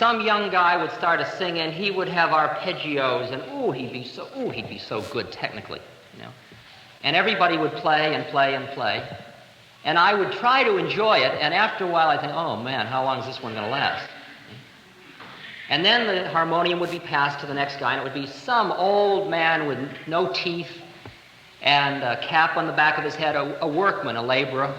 some young guy would start to sing and he would have arpeggios and he'd be so good technically, you know. And everybody would play and play and play. And I would try to enjoy it, and after a while I'd think, oh man, how long is this one going to last? And then the harmonium would be passed to the next guy, and it would be some old man with no teeth and a cap on the back of his head, a workman, a laborer,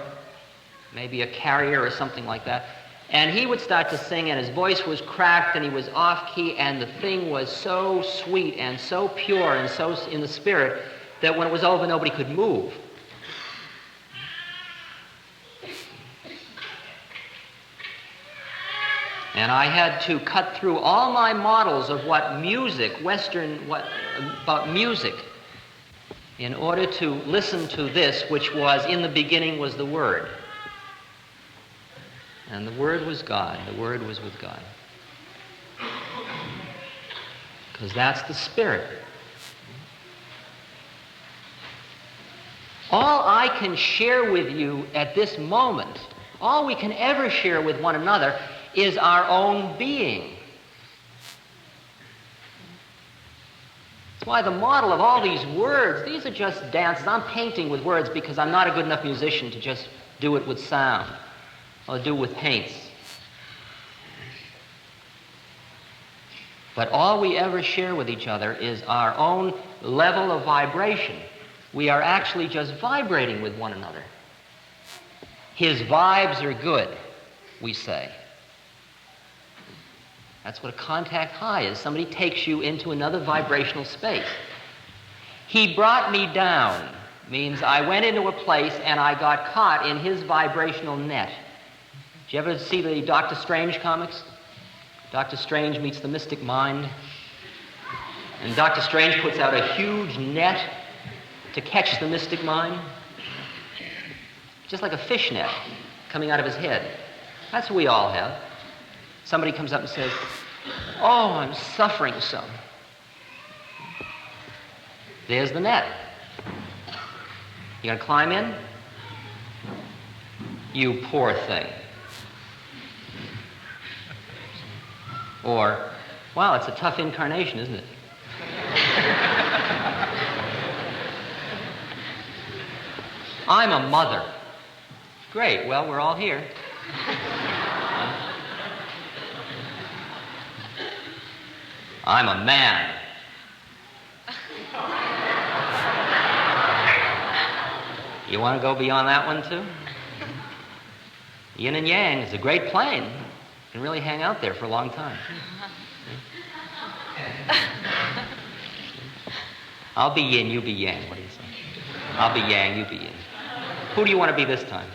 maybe a carrier or something like that. And he would start to sing, and his voice was cracked, and he was off-key, and the thing was so sweet and so pure and so in the spirit that when it was over, nobody could move. And I had to cut through all my models of what music, about music, in order to listen to this, which was, in the beginning was the Word. And the Word was God. The Word was with God. Because that's the Spirit. All I can share with you at this moment, all we can ever share with one another, is our own being. That's why the model of all these words, these are just dances. I'm painting with words because I'm not a good enough musician to just do it with sound. I'll do it with paints. But all we ever share with each other is our own level of vibration. We are actually just vibrating with one another. His vibes are good, we say. That's what a contact high is. Somebody takes you into another vibrational space. He brought me down means I went into a place and I got caught in his vibrational net. Did you ever see the Dr. Strange comics? Dr. Strange meets the mystic mind. And Dr. Strange puts out a huge net to catch the mystic mind. Just like a fish net coming out of his head. That's what we all have. Somebody comes up and says, oh, I'm suffering so. There's the net. You gonna climb in? You poor thing. Or, wow, it's a tough incarnation, isn't it? I'm a mother. Great, well, we're all here. I'm a man. You want to go beyond that one, too? Yin and Yang is a great plane. You can really hang out there for a long time. I'll be Yin, you be Yang. What do you say? I'll be Yang, you be Yin. Who do you want to be this time?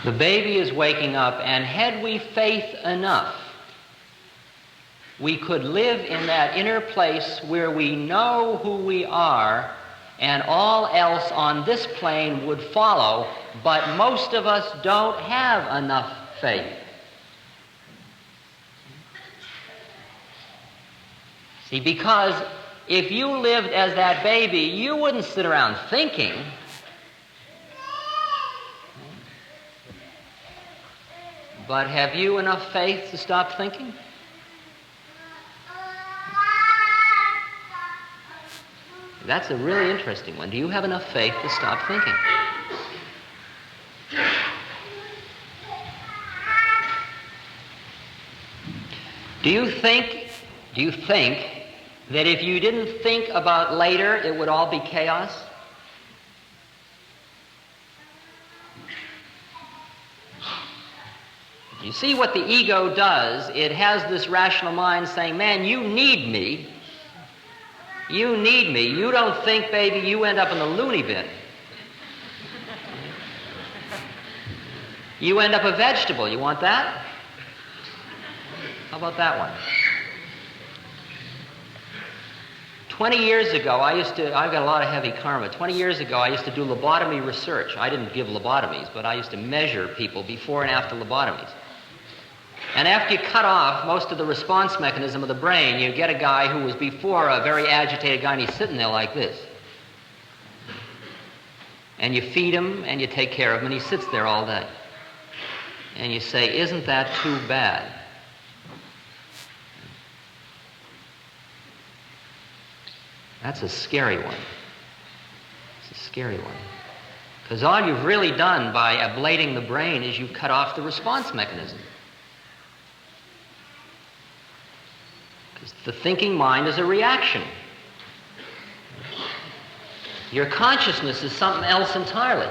The baby is waking up, and had we faith enough, we could live in that inner place where we know who we are, and all else on this plane would follow, but most of us don't have enough faith. See, because if you lived as that baby, you wouldn't sit around thinking. But have you enough faith to stop thinking? That's a really interesting one. Do you have enough faith to stop thinking? Do you think that if you didn't think about later, it would all be chaos? You see what the ego does? It has this rational mind saying, man, you need me. You need me. You don't think, baby, you end up in the loony bin. You end up a vegetable. You want that? How about that one? 20 years ago, I've got a lot of heavy karma. 20 years ago, I used to do lobotomy research. I didn't give lobotomies, but I used to measure people before and after lobotomies. And after you cut off most of the response mechanism of the brain, you get a guy who was before a very agitated guy, and he's sitting there like this. And you feed him, and you take care of him, and he sits there all day. And you say, isn't that too bad? That's a scary one. It's a scary one. Because all you've really done by ablating the brain is you've cut off the response mechanism. Because the thinking mind is a reaction. Your consciousness is something else entirely.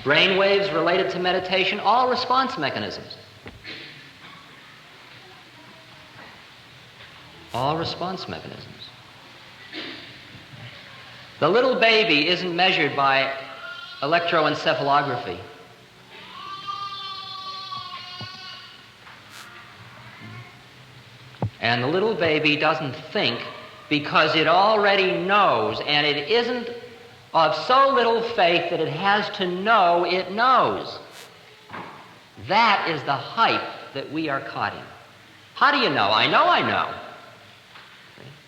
Brain waves related to meditation, all response mechanisms. All response mechanisms. The little baby isn't measured by electroencephalography. And the little baby doesn't think because it already knows, and it isn't of so little faith that it has to know it knows. That is the hype that we are caught in. How do you know? I know.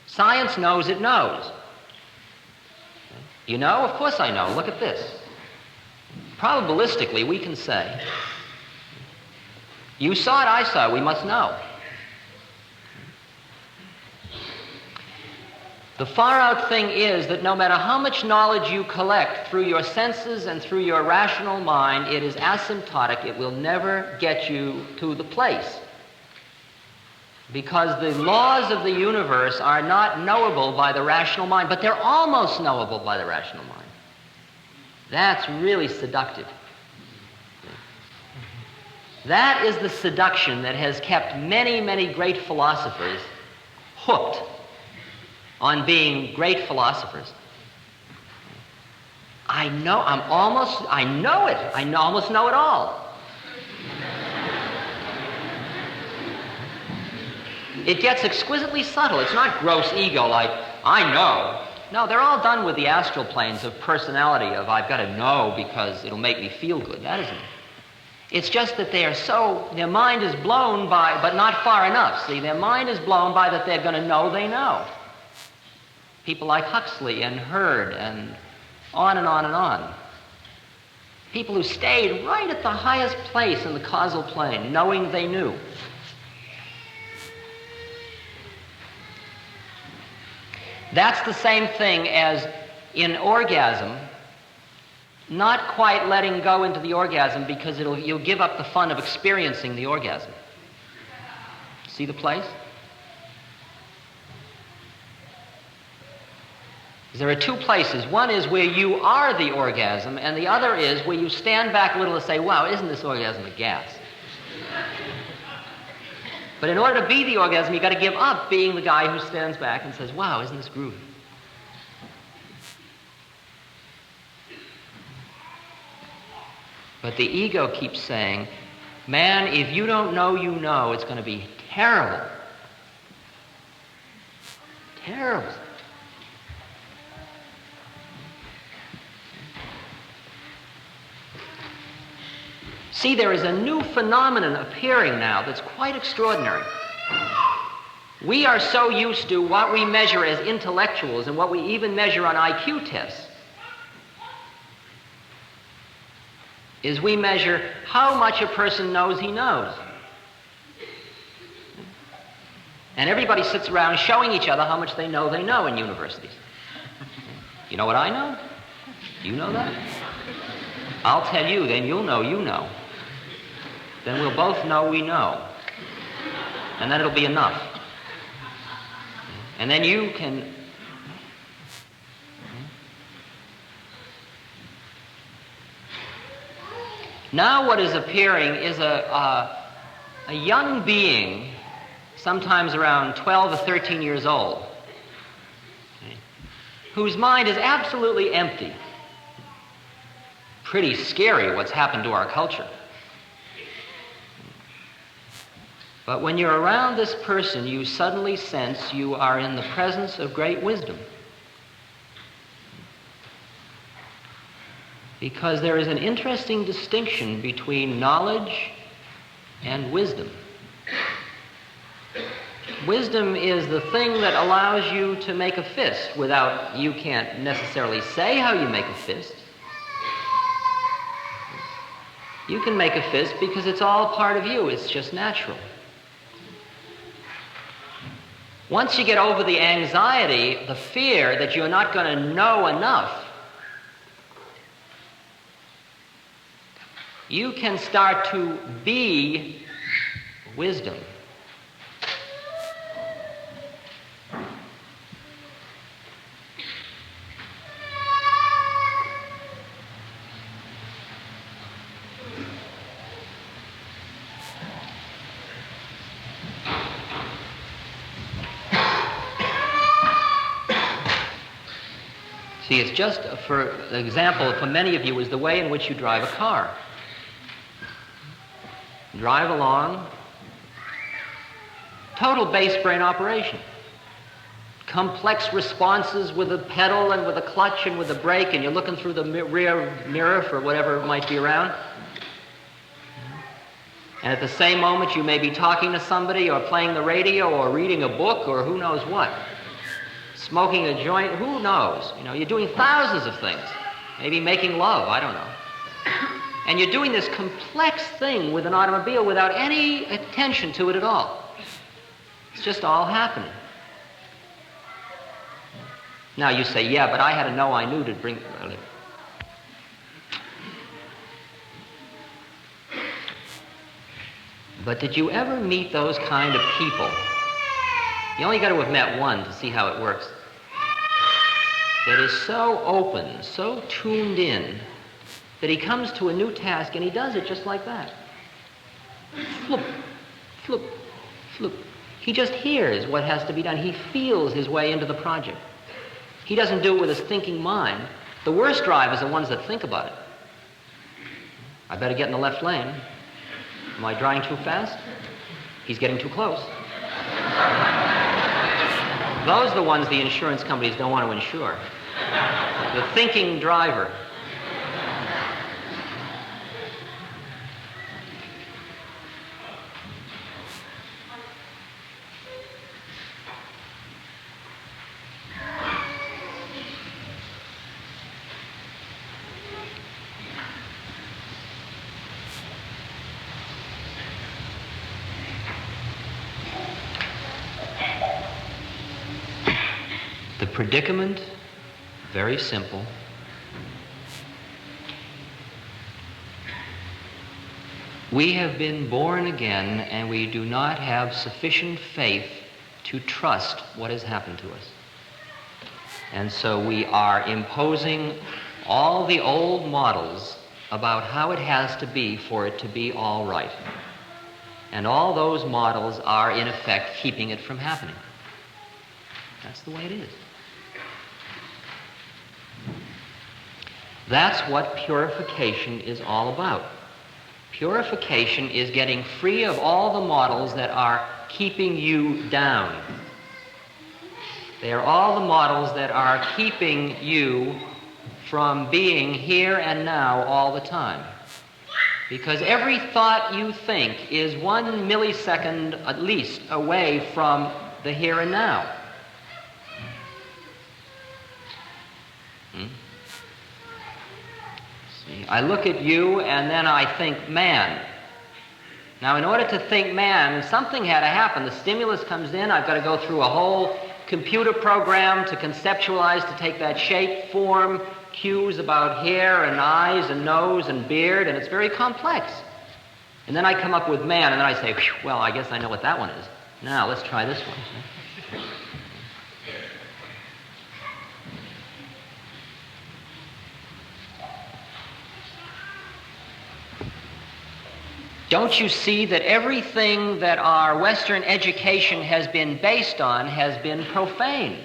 Science knows it knows. You know? Of course I know. Look at this. Probabilistically, we can say, you saw it, I saw it, we must know. The far-out thing is that no matter how much knowledge you collect through your senses and through your rational mind, it is asymptotic. It will never get you to the place. Because the laws of the universe are not knowable by the rational mind, but they're almost knowable by the rational mind. That's really seductive. That is the seduction that has kept many, many great philosophers hooked on being great philosophers. I know it. I almost know it all. It gets exquisitely subtle. It's not gross ego like, I know. No, they're all done with the astral planes of personality, of I've got to know because it'll make me feel good. That isn't it. It's just that they are so, their mind is blown by, but not far enough. See, their mind is blown by that they're going to know they know. People like Huxley and Hurd and on and on and on. People who stayed right at the highest place in the causal plane, knowing they knew. That's the same thing as in orgasm, not quite letting go into the orgasm because you'll give up the fun of experiencing the orgasm. See the place? There are two places. One is where you are the orgasm, and the other is where you stand back a little and say, wow, isn't this orgasm a gas? But in order to be the orgasm, you've got to give up being the guy who stands back and says, wow, isn't this groovy? But the ego keeps saying, man, if you don't know you know, it's going to be terrible. Terrible. See, there is a new phenomenon appearing now that's quite extraordinary. We are so used to what we measure as intellectuals and what we even measure on IQ tests is we measure how much a person knows he knows. And everybody sits around showing each other how much they know in universities. You know what I know? You know that? I'll tell you, then you'll know you know. Then we'll both know we know. And then it'll be enough. And then you can... Now what is appearing is a young being, sometimes around 12 or 13 years old, whose mind is absolutely empty. Pretty scary what's happened to our culture. But when you're around this person, you suddenly sense you are in the presence of great wisdom. Because there is an interesting distinction between knowledge and wisdom. Wisdom is the thing that allows you to make a fist without, you can't necessarily say how you make a fist. You can make a fist because it's all part of you, it's just natural. Once you get over the anxiety, the fear that you're not going to know enough, you can start to be wisdom. See, it's just, for example, for many of you, is the way in which you drive a car. Drive along, total base brain operation. Complex responses with the pedal and with the clutch and with the brake, and you're looking through the rear mirror for whatever might be around. And at the same moment, you may be talking to somebody or playing the radio or reading a book or who knows what. Smoking a joint, who knows? You know, you're doing thousands of things. Maybe making love, I don't know. And you're doing this complex thing with an automobile without any attention to it at all. It's just all happening. Now you say, yeah, but I had to know I knew to bring... But did you ever meet those kind of people? You only got to have met one to see how it works. That is so open, so tuned in, that he comes to a new task and he does it just like that. Flip, flip, flip. He just hears what has to be done. He feels his way into the project. He doesn't do it with his thinking mind. The worst drivers are the ones that think about it. I better get in the left lane. Am I driving too fast? He's getting too close. Those are the ones the insurance companies don't want to insure. The thinking driver. The predicament, very simple. We have been born again and we do not have sufficient faith to trust what has happened to us. And so we are imposing all the old models about how it has to be for it to be all right. And all those models are, in effect, keeping it from happening. That's the way it is. That's what purification is all about. Purification is getting free of all the models that are keeping you down. They are all the models that are keeping you from being here and now all the time. Because every thought you think is 1 millisecond at least away from the here and now. I look at you and then I think man. Now in order to think man, something had to happen. The stimulus comes in, I've got to go through a whole computer program to conceptualize, to take that shape, form, cues about hair and eyes and nose and beard, and it's very complex. And then I come up with man and then I say, well, I guess I know what that one is. Now let's try this one. Don't you see that everything that our Western education has been based on has been profane?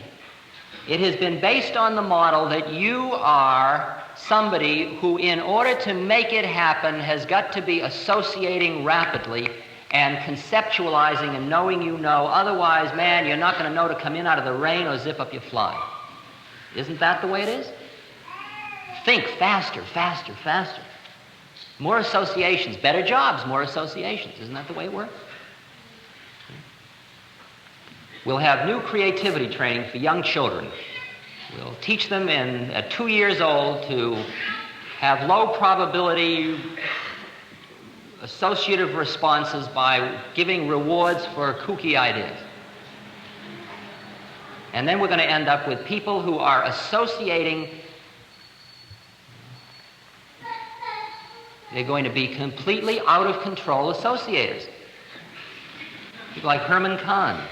It has been based on the model that you are somebody who, in order to make it happen, has got to be associating rapidly and conceptualizing and knowing you know. Otherwise, man, you're not going to know to come in out of the rain or zip up your fly. Isn't that the way it is? Think faster, faster, faster. More associations, better jobs, more associations. Isn't that the way it works? We'll have new creativity training for young children. We'll teach them at 2 years old to have low probability associative responses by giving rewards for kooky ideas. And then we're going to end up with people who are associating. They're going to be completely out of control associators. People like Herman Kahn.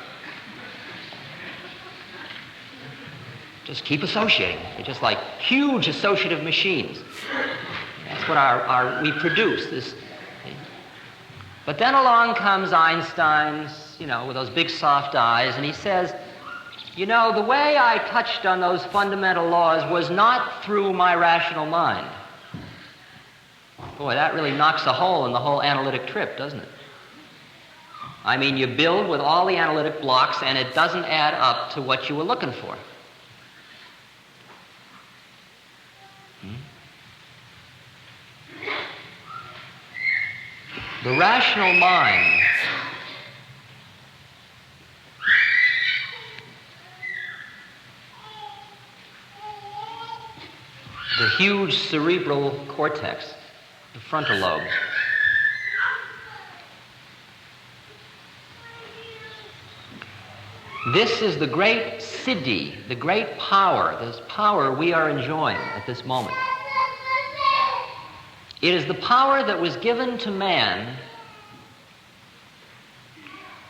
Just keep associating. They're just like huge associative machines. That's what we produce. This. But then along comes Einstein, with those big soft eyes, and he says, the way I touched on those fundamental laws was not through my rational mind. Boy, that really knocks a hole in the whole analytic trip, doesn't it? I mean, you build with all the analytic blocks, and it doesn't add up to what you were looking for. The rational mind the huge cerebral cortex, the frontal lobe, this is the great siddhi, the great power, this power we are enjoying at this moment. It is the power that was given to man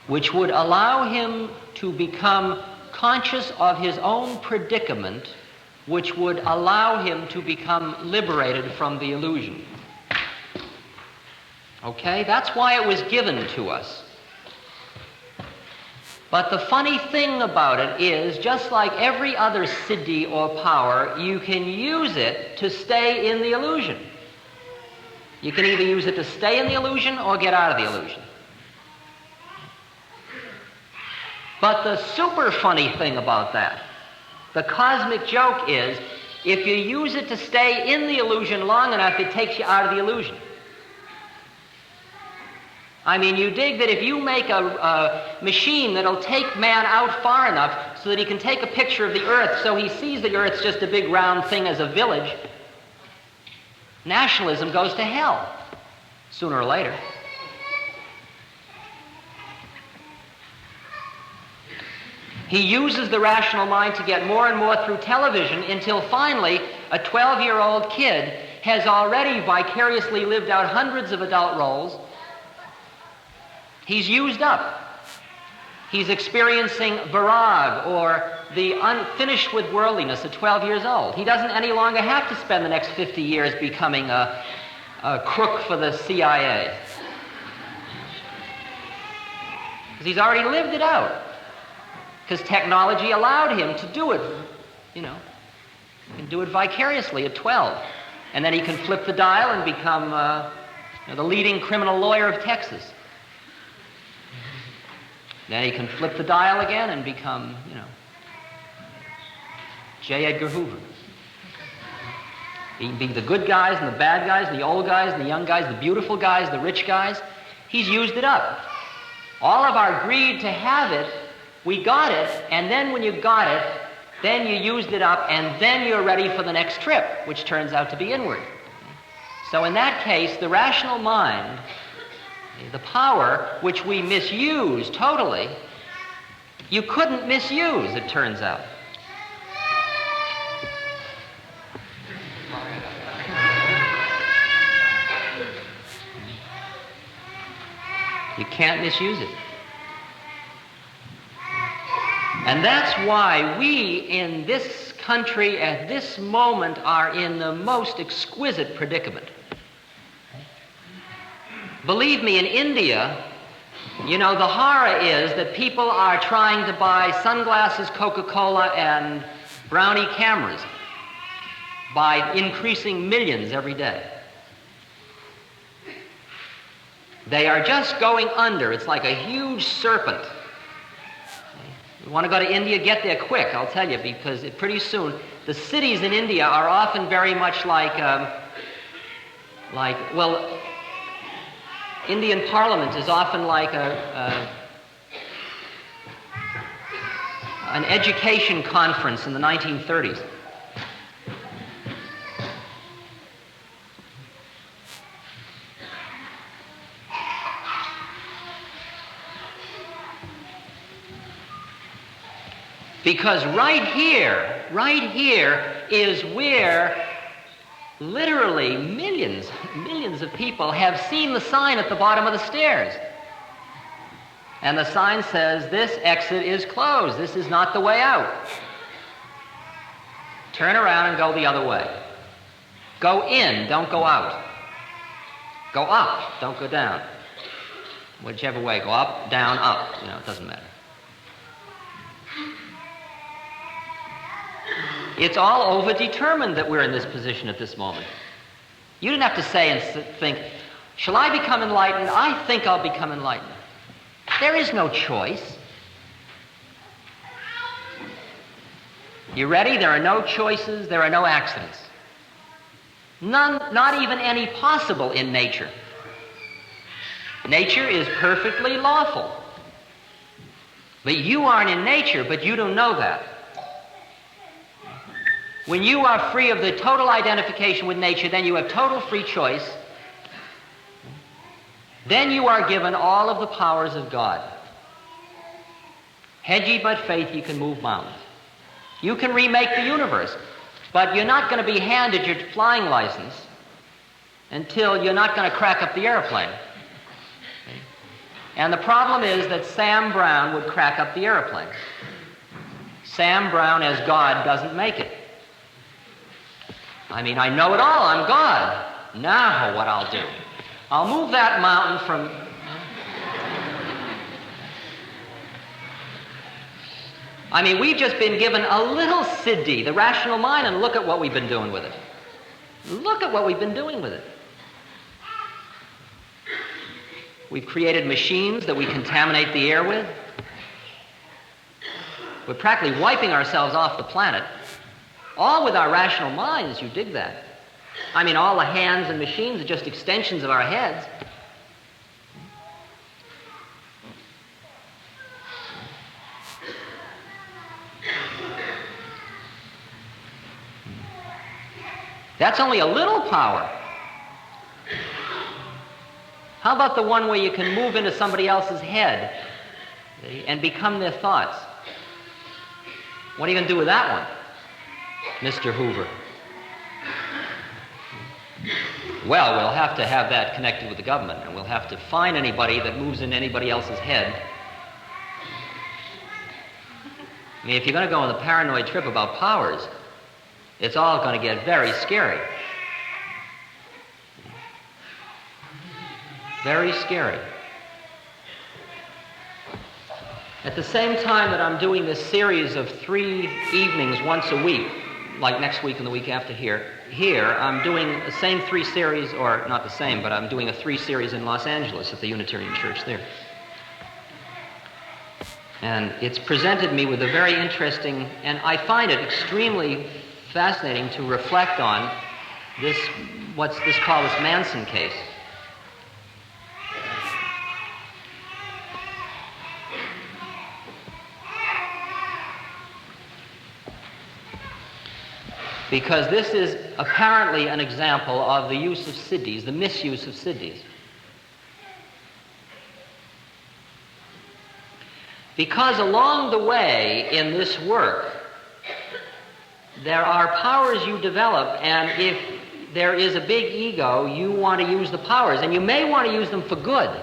which would allow him to become conscious of his own predicament, which would allow him to become liberated from the illusion. Okay? That's why it was given to us. But the funny thing about it is, just like every other siddhi or power, you can use it to stay in the illusion. You can either use it to stay in the illusion or get out of the illusion. But the super funny thing about that, the cosmic joke is, if you use it to stay in the illusion long enough, it takes you out of the illusion. I mean, you dig that if you make a machine that'll take man out far enough so that he can take a picture of the earth so he sees the earth's just a big round thing as a village, nationalism goes to hell sooner or later. He uses the rational mind to get more and more through television until finally a 12-year-old kid has already vicariously lived out hundreds of adult roles. He's used up. He's experiencing virag, or the unfinished with worldliness at 12 years old. He doesn't any longer have to spend the next 50 years becoming a crook for the CIA. Because he's already lived it out. Because technology allowed him to do it, He can do it vicariously at 12. And then he can flip the dial and become the leading criminal lawyer of Texas. Then he can flip the dial again and become, J. Edgar Hoover. He can be the good guys and the bad guys, the old guys and the young guys, the beautiful guys, the rich guys. He's used it up. All of our greed to have it, we got it, and then when you got it, then you used it up, and then you're ready for the next trip, which turns out to be inward. So in that case, the rational mind, the power which we misuse totally, you couldn't misuse, it turns out. You can't misuse it. And that's why we in this country at this moment are in the most exquisite predicament. Believe me, in India, the horror is that people are trying to buy sunglasses, Coca-Cola, and brownie cameras by increasing millions every day. They are just going under. It's like a huge serpent. You want to go to India? Get there quick, I'll tell you, because pretty soon the cities in India are often very much like Indian Parliament is often like an education conference in the 1930s. Because right here is where literally millions of people have seen the sign at the bottom of the stairs. And the sign says, "This exit is closed. This is not the way out. Turn around and go the other way. Go in, don't go out. Go up, don't go down. Whichever way, go up, down, up. You know, it doesn't matter." It's all overdetermined that we're in this position at this moment. You didn't have to say and think, "Shall I become enlightened? I think I'll become enlightened." There is no choice. You ready? There are no choices. There are no accidents. None, not even any possible in nature. Nature is perfectly lawful. But you aren't in nature, but you don't know that. When you are free of the total identification with nature, then you have total free choice. Then you are given all of the powers of God. Had ye but faith, ye can move mountains. You can remake the universe, but you're not going to be handed your flying license until you're not going to crack up the airplane. And the problem is that Sam Brown would crack up the airplane. Sam Brown as God doesn't make it. I mean, I know it all. I'm God. Now what I'll do, I'll move that mountain from... I mean, we've just been given a little siddhi, the rational mind, and look at what we've been doing with it. Look at what we've been doing with it. We've created machines that we contaminate the air with. We're practically wiping ourselves off the planet. All with our rational minds, you dig that. I mean, all the hands and machines are just extensions of our heads. That's only a little power. How about the one where you can move into somebody else's head and become their thoughts? What are you going to do with that one, Mr. Hoover? Well, we'll have to have that connected with the government, and we'll have to find anybody that moves into anybody else's head. I mean, if you're going to go on the paranoid trip about powers, it's all going to get very scary. Very scary. At the same time that I'm doing this series of 3 evenings once a week, like next week and the week after here, I'm doing the same 3 series, or not the same, but I'm doing a 3 series in Los Angeles at the Unitarian Church there. And it's presented me with a very interesting, and I find it extremely fascinating to reflect on this, what's this called this Manson case. Because this is apparently an example of the use of siddhis, the misuse of siddhis. Because along the way in this work, there are powers you develop, and if there is a big ego, you want to use the powers, and you may want to use them for good.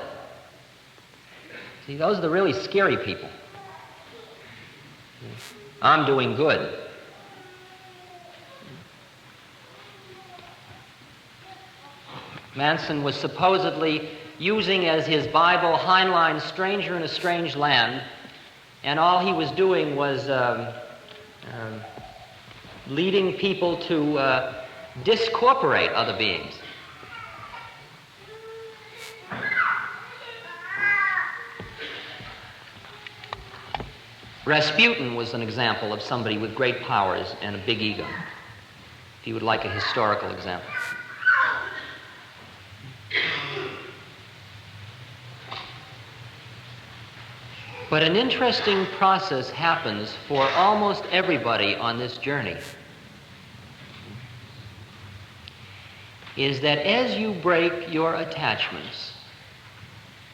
See, those are the really scary people. I'm doing good. Manson was supposedly using as his Bible Heinlein's Stranger in a Strange Land, and all he was doing was leading people to discorporate other beings. Rasputin was an example of somebody with great powers and a big ego, if you would like a historical example. But an interesting process happens for almost everybody on this journey, is that as you break your attachments,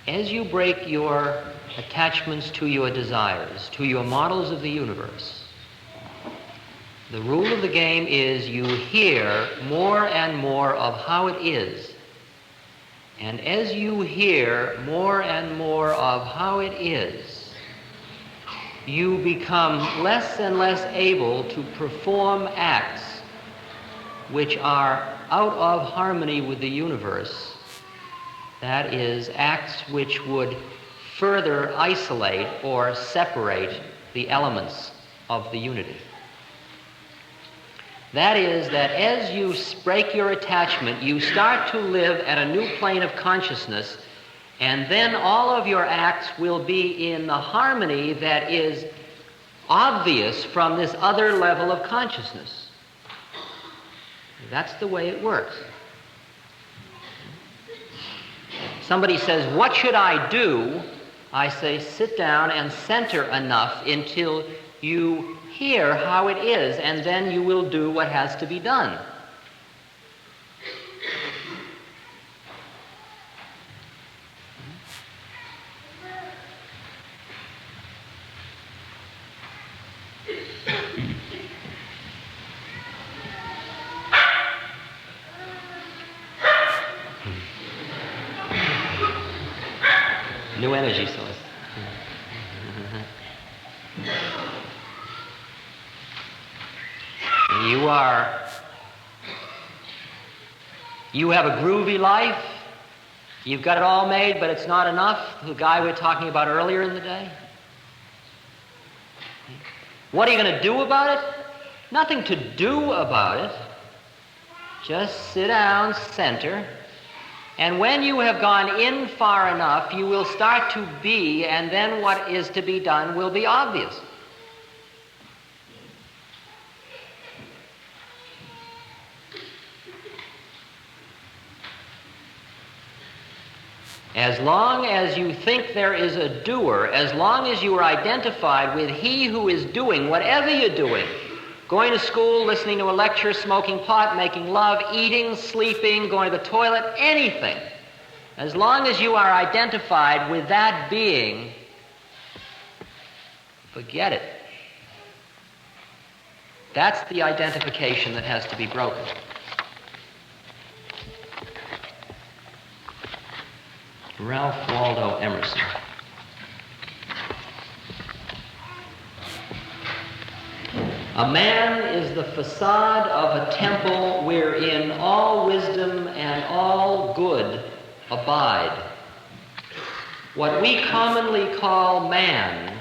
as you break your attachments to your desires, to your models of the universe, the rule of the game is you hear more and more of how it is. And as you hear more and more of how it is, you become less and less able to perform acts which are out of harmony with the universe. That is, acts which would further isolate or separate the elements of the unity. That is, that as you break your attachment, you start to live at a new plane of consciousness, and then all of your acts will be in the harmony that is obvious from this other level of consciousness. That's the way it works. Somebody says, "What should I do?" I say, sit down and center enough until you hear how it is, and then you will do what has to be done. New energy source. You have a groovy life. You've got it all made, but it's not enough. The guy we were talking about earlier in the day. What are you going to do about it? Nothing to do about it. Just sit down, center, and when you have gone in far enough, you will start to be, and then what is to be done will be obvious. As long as you think there is a doer, as long as you are identified with he who is doing whatever you're doing, going to school, listening to a lecture, smoking pot, making love, eating, sleeping, going to the toilet, anything, as long as you are identified with that being, forget it. That's the identification that has to be broken. Ralph Waldo Emerson. A man is the facade of a temple wherein all wisdom and all good abide. What we commonly call man,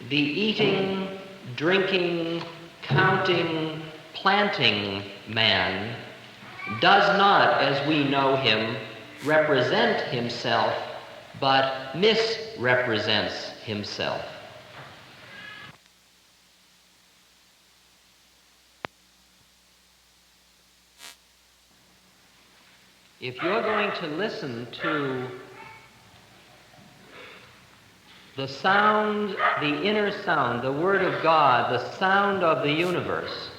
the eating, drinking, counting, planting man, does not, as we know him, represent himself, but misrepresents himself. If you're going to listen to the sound, the inner sound, the Word of God, the sound of the universe,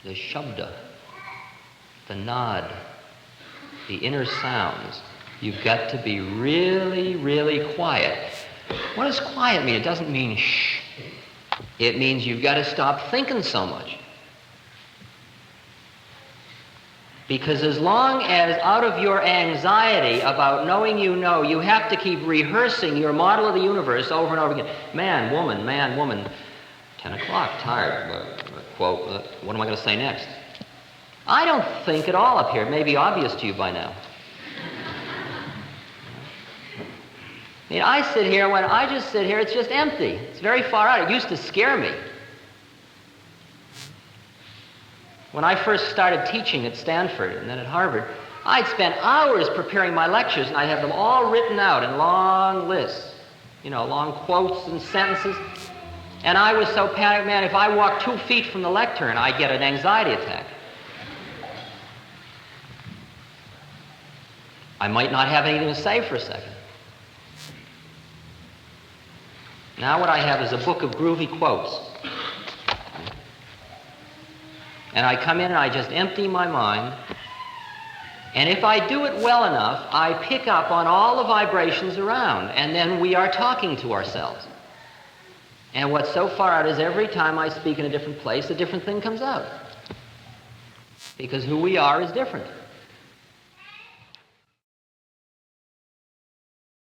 the shabda, the nod, the inner sounds, you've got to be really, really quiet. What does quiet mean? It doesn't mean shh. It means you've got to stop thinking so much. Because as long as out of your anxiety about knowing you know, you have to keep rehearsing your model of the universe over and over again. Man, woman, 10 o'clock, tired. Quote, what am I going to say next? I don't think at all up here. It may be obvious to you by now. I mean, I sit here, when I just sit here, it's just empty. It's very far out. It used to scare me. When I first started teaching at Stanford and then at Harvard, I'd spend hours preparing my lectures, and I'd have them all written out in long lists. long quotes and sentences. And I was so panicked, man, if I walk 2 feet from the lectern, I get an anxiety attack. I might not have anything to say for a second. Now what I have is a book of groovy quotes. And I come in and I just empty my mind. And if I do it well enough, I pick up on all the vibrations around. And then we are talking to ourselves. And what's so far out is every time I speak in a different place, a different thing comes out. Because who we are is different.